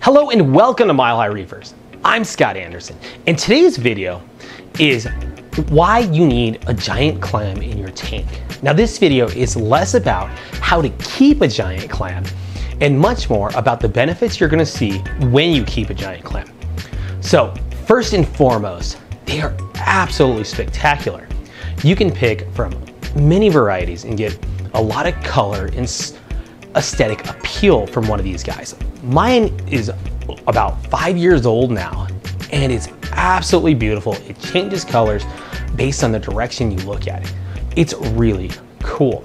Hello and welcome to Mile High Reefers. I'm Scott Anderson, and today's video is why you need a giant clam in your tank. Now this video is less about how to keep a giant clam and much more about the benefits you're going to see when you keep a giant clam. So first and foremost, they are absolutely spectacular. You can pick from many varieties and get a lot of color and aesthetic appeal from one of these guys. Mine is about 5 years old now, and it's absolutely beautiful. It changes colors based on the direction you look at it. It's really cool.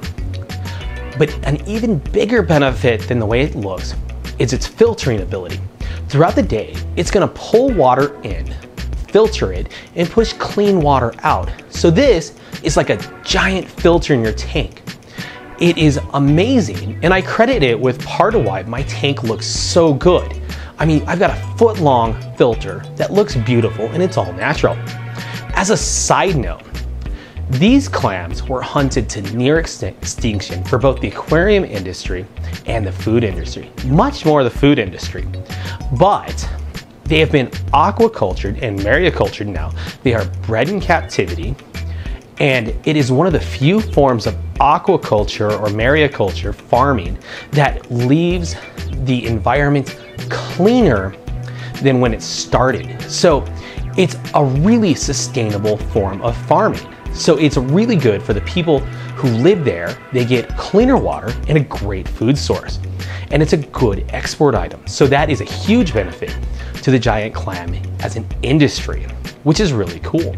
But an even bigger benefit than the way it looks is its filtering ability. Throughout the day, it's gonna pull water in, filter it, and push clean water out. So this is like a giant filter in your tank. It is amazing, and I credit it with part of why my tank looks so good. I mean, I've got a foot-long filter that looks beautiful, and it's all natural. As a side note, these clams were hunted to near extinction for both the aquarium industry and the food industry, much more the food industry. But they have been aquacultured and maricultured now. They are bred in captivity, and it is one of the few forms of aquaculture or mariculture farming that leaves the environment cleaner than when it started. So it's a really sustainable form of farming. So it's really good for the people who live there. They get cleaner water and a great food source. And it's a good export item. So that is a huge benefit to the giant clam as an industry, which is really cool.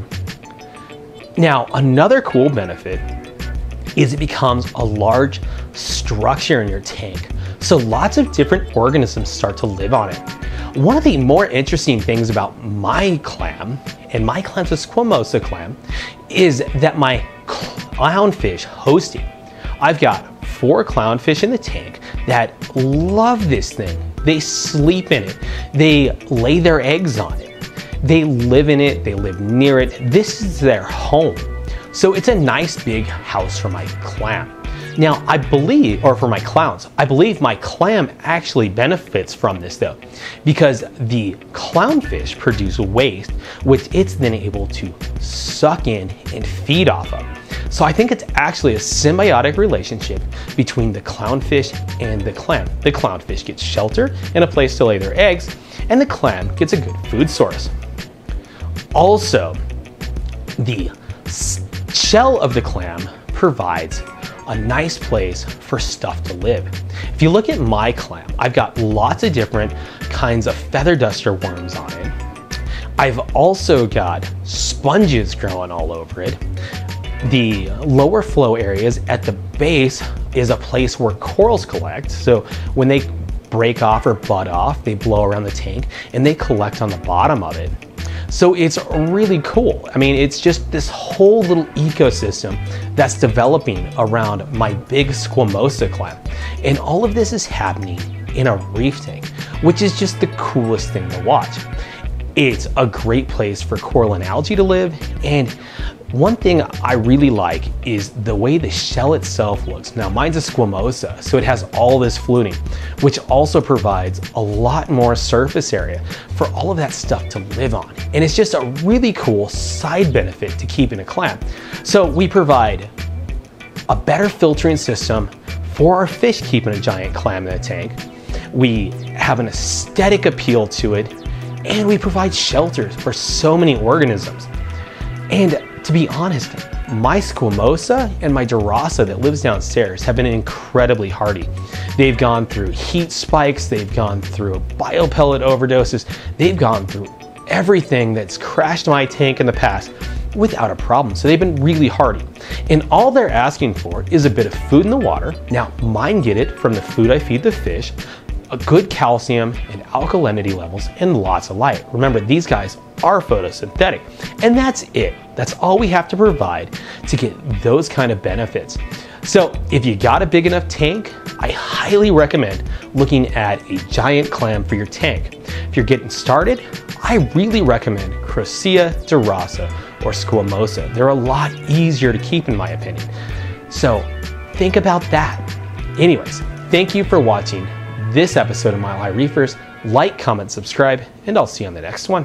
Now, another cool benefit is it becomes a large structure in your tank. So lots of different organisms start to live on it. One of the more interesting things about my clam, and my clam's a squamosa clam, is that my clownfish host it. I've got 4 clownfish in the tank that love this thing. They sleep in it. They lay their eggs on it. They live in it, they live near it. This is their home. So it's a nice big house for my clam. Now I believe, or for my clowns, I believe my clam actually benefits from this though, because the clownfish produce waste, which it's then able to suck in and feed off of. So I think it's actually a symbiotic relationship between the clownfish and the clam. The clownfish gets shelter and a place to lay their eggs, and the clam gets a good food source. Also, the shell of the clam provides a nice place for stuff to live. If you look at my clam, I've got lots of different kinds of feather duster worms on it. I've also got sponges growing all over it. The lower flow areas at the base is a place where corals collect. So when they break off or bud off, they blow around the tank and they collect on the bottom of it. So it's really cool. I mean, it's just this whole little ecosystem that's developing around my big squamosa clam. And all of this is happening in a reef tank, which is just the coolest thing to watch. It's a great place for coral and algae to live. And one thing I really like is the way the shell itself looks. Now mine's a squamosa, so it has all this fluting, which also provides a lot more surface area for all of that stuff to live on. And it's just a really cool side benefit to keeping a clam. So we provide a better filtering system for our fish keeping a giant clam in a tank. We have an aesthetic appeal to it, and we provide shelters for so many organisms. And to be honest, my squamosa and my dorasa that lives downstairs have been incredibly hardy. They've gone through heat spikes, they've gone through biopellet overdoses, they've gone through everything that's crashed my tank in the past without a problem. So they've been really hardy. And all they're asking for is a bit of food in the water. Now, mine get it from the food I feed the fish, a good calcium and alkalinity levels, and lots of light. Remember, these guys are photosynthetic, and that's it. That's all we have to provide to get those kind of benefits. So if you got a big enough tank, I highly recommend looking at a giant clam for your tank. If you're getting started, I really recommend Crocea, dorasa, or squamosa. They're a lot easier to keep in my opinion. So think about that. Anyways, thank you for watching this episode of Mile High Reefers. Like, comment, subscribe, and I'll see you on the next one.